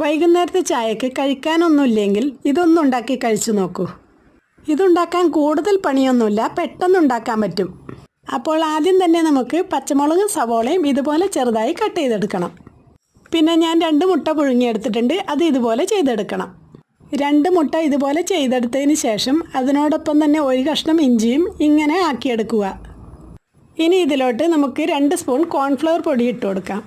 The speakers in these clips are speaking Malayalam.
വൈകുന്നേരത്തെ ചായക്ക് കഴിക്കാനൊന്നുമില്ലെങ്കിൽ ഇതൊന്നും ഉണ്ടാക്കി കഴിച്ചു നോക്കൂ. ഇതുണ്ടാക്കാൻ കൂടുതൽ പണിയൊന്നുമില്ല, പെട്ടെന്നുണ്ടാക്കാൻ പറ്റും. അപ്പോൾ ആദ്യം തന്നെ നമുക്ക് പച്ചമുളകും സവോളയും ഇതുപോലെ ചെറുതായി കട്ട് ചെയ്തെടുക്കണം. പിന്നെ ഞാൻ 2 മുട്ട പുഴുങ്ങിയെടുത്തിട്ടുണ്ട്, അത് ഇതുപോലെ ചെയ്തെടുക്കണം. 2 മുട്ട ഇതുപോലെ ചെയ്തെടുത്തതിന് ശേഷം അതിനോടൊപ്പം തന്നെ 1 കഷ്ണം ഇഞ്ചിയും ഇങ്ങനെ ആക്കിയെടുക്കുക. ഇനി ഇതിലോട്ട് നമുക്ക് 2 സ്പൂൺ കോൺഫ്ലവർ പൊടി ഇട്ട് കൊടുക്കാം.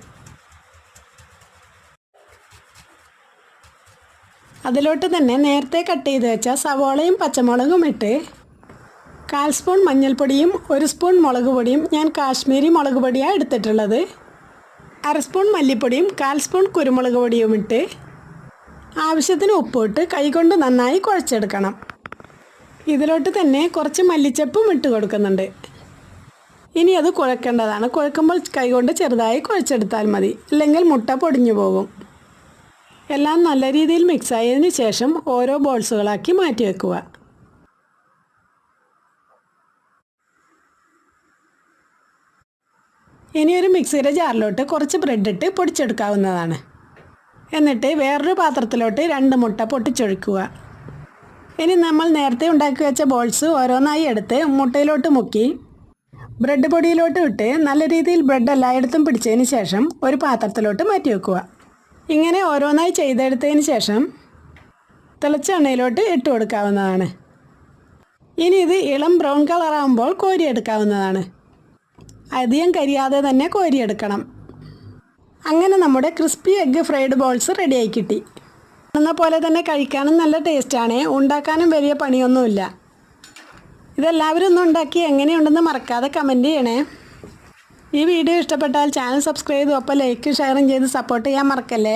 അതിലോട്ട് തന്നെ നേരത്തെ കട്ട് ചെയ്ത് വെച്ച സവോളയും പച്ചമുളകും ഇട്ട് 1/4 സ്പൂൺ മഞ്ഞൾപ്പൊടിയും 1 സ്പൂൺ മുളക് പൊടിയും, ഞാൻ കാശ്മീരി മുളക് പൊടിയാണ് എടുത്തിട്ടുള്ളത്, 1/2 സ്പൂൺ മല്ലിപ്പൊടിയും 1/4 സ്പൂൺ കുരുമുളക് പൊടിയും ഇട്ട് ആവശ്യത്തിന് ഉപ്പിട്ട് കൈകൊണ്ട് നന്നായി കുഴച്ചെടുക്കണം. ഇതിലോട്ട് തന്നെ കുറച്ച് മല്ലിച്ചപ്പും ഇട്ട് കൊടുക്കുന്നുണ്ട്. ഇനി അത് കുഴക്കേണ്ടതാണ്. കുഴക്കുമ്പോൾ കൈകൊണ്ട് ചെറുതായി കുഴച്ചെടുത്താൽ മതി, അല്ലെങ്കിൽ മുട്ട പൊടിഞ്ഞു പോകും. എല്ലാം നല്ല രീതിയിൽ മിക്സ് ആയതിന് ശേഷം ഓരോ ബോൾസുകളാക്കി മാറ്റി വെക്കുക. ഇനി ഒരു മിക്സിയുടെ ജാറിലോട്ട് കുറച്ച് ബ്രെഡ് ഇട്ട് പൊടിച്ചെടുക്കാവുന്നതാണ്. എന്നിട്ട് വേറൊരു പാത്രത്തിലോട്ട് 2 മുട്ട പൊട്ടിച്ചൊഴിക്കുക. ഇനി നമ്മൾ നേരത്തെ ഉണ്ടാക്കി വെച്ച ബോൾസ് ഓരോന്നായി എടുത്ത് മുട്ടയിലോട്ട് മുക്കി ബ്രെഡ് പൊടിയിലോട്ട് ഇട്ട് നല്ല രീതിയിൽ ബ്രെഡ് എല്ലായിടത്തും പിടിച്ചതിന് ശേഷം ഒരു പാത്രത്തിലോട്ട് മാറ്റി വെക്കുക. ഇങ്ങനെ ഓരോന്നായി ചെയ്തെടുത്തതിന് ശേഷം തിളച്ച എണ്ണയിലോട്ട് ഇട്ട് കൊടുക്കാവുന്നതാണ്. ഇനി ഇത് ഇളം ബ്രൗൺ കളറാകുമ്പോൾ കോരിയെടുക്കാവുന്നതാണ്. അധികം കരിയാതെ തന്നെ കോരിയെടുക്കണം. അങ്ങനെ നമ്മുടെ ക്രിസ്പി എഗ്ഗ് ഫ്രൈഡ് ബോൾസ് റെഡിയായി കിട്ടി. എന്ന പോലെ തന്നെ കഴിക്കാനും നല്ല ടേസ്റ്റാണ്, ഉണ്ടാക്കാനും വലിയ പണിയൊന്നുമില്ല. ഇതെല്ലാവരും ഒന്ന് ഉണ്ടാക്കി എങ്ങനെയുണ്ടെന്ന് മറക്കാതെ കമൻറ്റ് ചെയ്യണേ. ഈ വീഡിയോ ഇഷ്ടപ്പെട്ടാൽ ചാനൽ സബ്സ്ക്രൈബ് ചെയ്തു, ഒപ്പം ലൈക്കും ഷെയറും ചെയ്ത് സപ്പോർട്ട് ചെയ്യാൻ മറക്കല്ലേ.